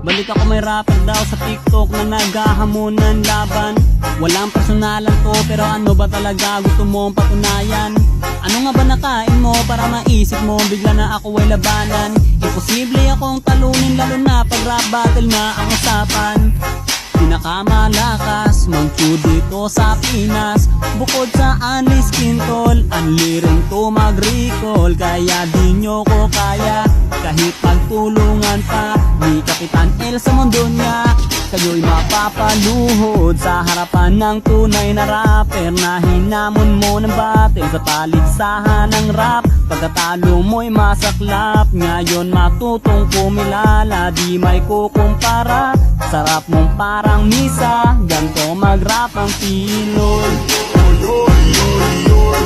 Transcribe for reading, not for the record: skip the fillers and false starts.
Balik ako may rapper daw sa TikTok na naghahamon ng laban. Walang personalan to pero ano ba talaga gusto mong patunayan? Ano nga ba nakain mo para maisip mo bigla na ako ay labanan? Imposible akong talunin lalo na pag rap battle na ang usapan. Pinakamalakas mangku dito sa Pinas. Bukod sa Anis Quintol, anli rin to mag-recall. Kaya di nyo ko kaya kahit pagtulungan pa ni Kapitan El sa mundo niya. Kayo'y mapapaluhod sa harapan ng tunay na rapper na hinamon mo ng battle sa paligsahan ng rap. Pagkatalo mo'y masaklap, ngayon matutong pumilala, di may kukumpara. Sarap mong parang misa, ganto mag-rap ang Pinoy. Oy, oy, oy, oy,